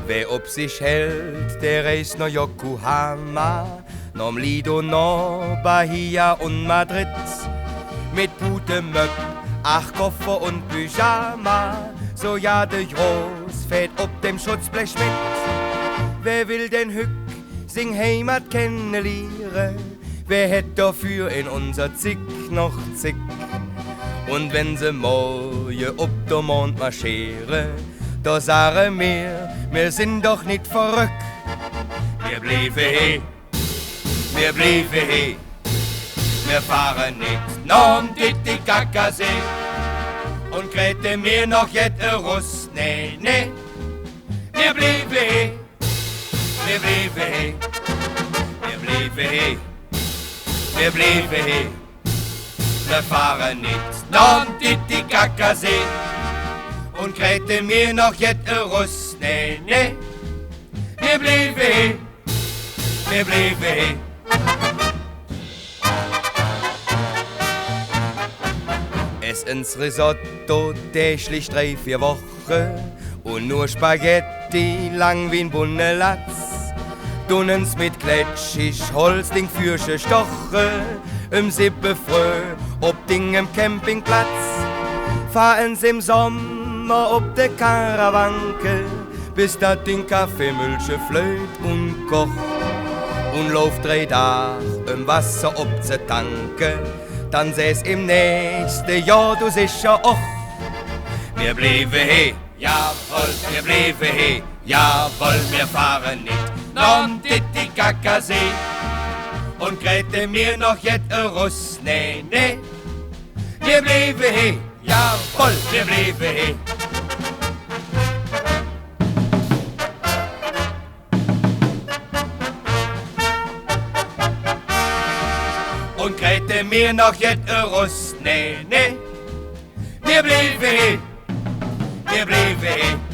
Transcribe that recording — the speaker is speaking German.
Wer ob sich hält, der reist nach Yokohama, nom Lido, no Bahia und Madrid. Mit gutem Möb, 8 Koffer und Pyjama, so ja de Groß fährt ob dem Schutzblech mit. Wer will denn Hück sing Heimat kennenlernen? Wer hätt dafür in unser Zick noch Zick? Und wenn se morgen ob der Mond marschieren, da sagen wir sind doch nicht verrückt. Wir blieben he, wir blieben he, wir fahren nicht nom Titicacasee. Und krete mir noch jet Russ, nee, nee. Wir blieben he, wir blieben he, wir blieben he, wir blieben he. Wir fahren nicht nom Titicacasee. Und krete mir noch jet Russ, nee, nee. Wir blieben he, wir blieben he. Es ins Risotto täglich 3-4 Wochen und nur Spaghetti lang wie ein Bunnelatz. Dunnens mit Kletschig, Holzding fürsche Stoche, im Sippe frö, ob Ding im Campingplatz. Fahren's im Sommer ob de Karawanke, bis dat Ding Kaffeemülche flöht und kocht. Und läuft 3 Tage im Wasser ob ze Tanke, dann sä's im nächsten Jahr du sicher auch. Wir blieben he, jawohl, wir blieben he, jawohl, wir fahren nicht nom Titicacasee. Und krete mir noch jet Russ, nee, nee. Wir blieben he, jawohl, wir blieben he. Und krete mir noch jet Russ, nee, nee. Wir blieben he, wir blieben he.